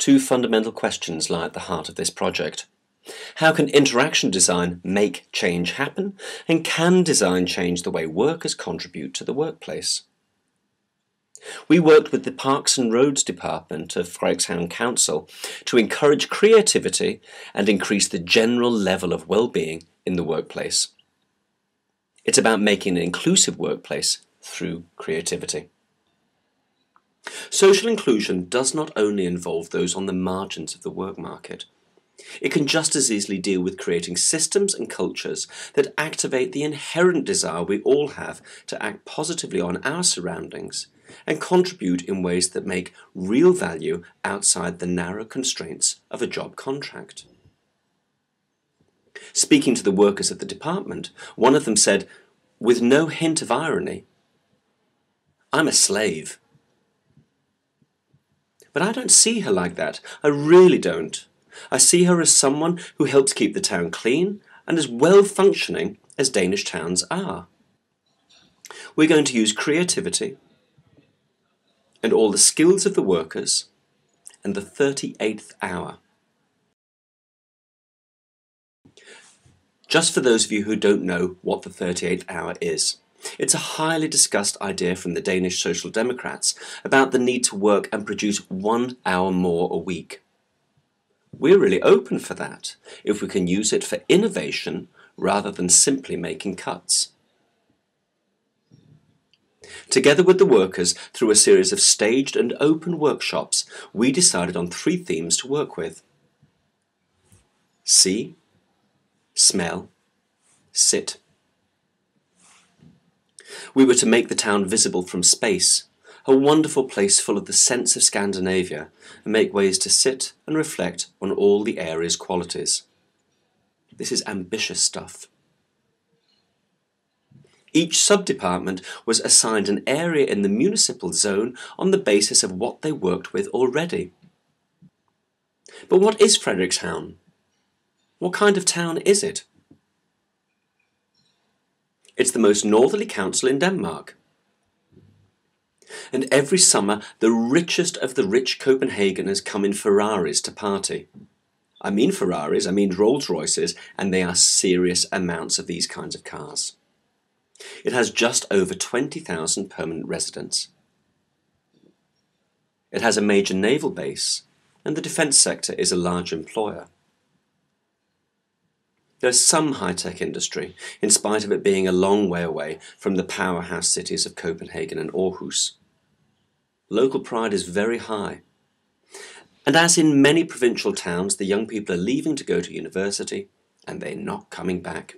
two fundamental questions lie at the heart of this project. How can interaction design make change happen, and can design change the way workers contribute to the workplace? We worked with the Parks and Roads Department of Frederikshavn Council to encourage creativity and increase the general level of well-being in the workplace. It's about making an inclusive workplace through creativity. Social inclusion does not only involve those on the margins of the work market. It can just as easily deal with creating systems and cultures that activate the inherent desire we all have to act positively on our surroundings and contribute in ways that make real value outside the narrow constraints of a job contract. Speaking to the workers at the department, one of them said, with no hint of irony, "I'm a slave." But I don't see her like that. I really don't. I see her as someone who helps keep the town clean and as well functioning as Danish towns are. We're going to use creativity and all the skills of the workers and the 38th hour. Just for those of you who don't know what the 38th hour is, it's a highly discussed idea from the Danish Social Democrats about the need to work and produce 1 hour more a week. We're really open for that, if we can use it for innovation rather than simply making cuts. Together with the workers, through a series of staged and open workshops, we decided on 3 themes to work with. See, smell, sit. We were to make the town visible from space, a wonderful place full of the sense of Scandinavia, and make ways to sit and reflect on all the area's qualities. This is ambitious stuff. Each sub-department was assigned an area in the municipal zone on the basis of what they worked with already. But what is Frederikshavn? What kind of town is it? It's the most northerly council in Denmark. And every summer, the richest of the rich Copenhageners come in Ferraris to party. I mean Ferraris, I mean Rolls Royces, and they are serious amounts of these kinds of cars. It has just over 20,000 permanent residents. It has a major naval base, and the defence sector is a large employer. There's some high-tech industry, in spite of it being a long way away from the powerhouse cities of Copenhagen and Aarhus. Local pride is very high. And as in many provincial towns, the young people are leaving to go to university, and they're not coming back.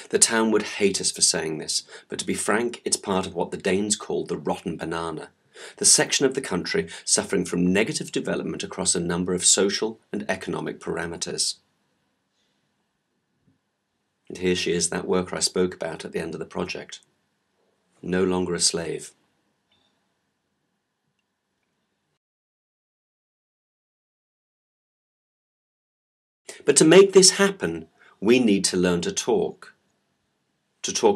The town would hate us for saying this, but to be frank, it's part of what the Danes call the rotten banana, the section of the country suffering from negative development across a number of social and economic parameters. And here she is, that worker I spoke about at the end of the project. No longer a slave. But to make this happen, we need to learn to talk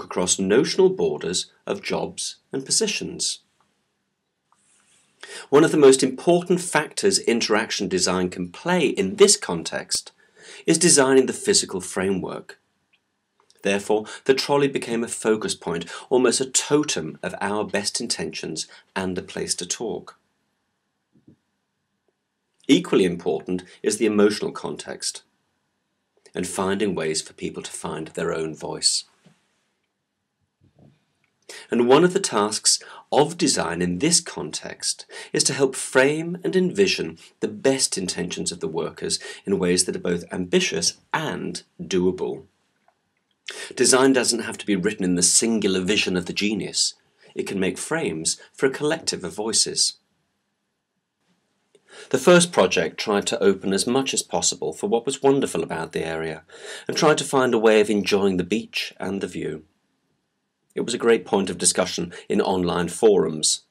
across notional borders of jobs and positions. One of the most important factors interaction design can play in this context is designing the physical framework. Therefore, the trolley became a focus point, almost a totem of our best intentions and a place to talk. Equally important is the emotional context and finding ways for people to find their own voice. And one of the tasks of design in this context is to help frame and envision the best intentions of the workers in ways that are both ambitious and doable. Design doesn't have to be written in the singular vision of the genius. It can make frames for a collective of voices. The first project tried to open as much as possible for what was wonderful about the area and tried to find a way of enjoying the beach and the view. It was a great point of discussion in online forums.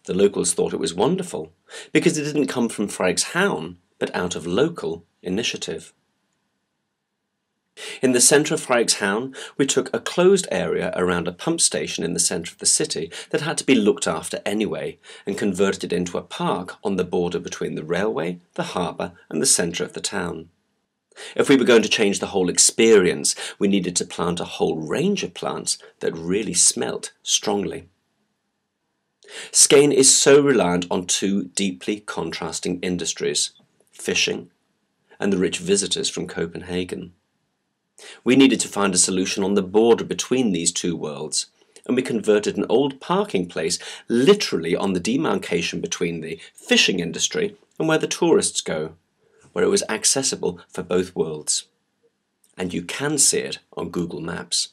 The locals thought it was wonderful because it didn't come from Frederikshavn but out of local initiative. In the centre of Frederikshavn, we took a closed area around a pump station in the centre of the city that had to be looked after anyway, and converted it into a park on the border between the railway, the harbour, and the centre of the town. If we were going to change the whole experience, we needed to plant a whole range of plants that really smelt strongly. Skane is so reliant on two deeply contrasting industries, fishing and the rich visitors from Copenhagen. We needed to find a solution on the border between these two worlds, and we converted an old parking place literally on the demarcation between the fishing industry and where the tourists go, where it was accessible for both worlds. And you can see it on Google Maps.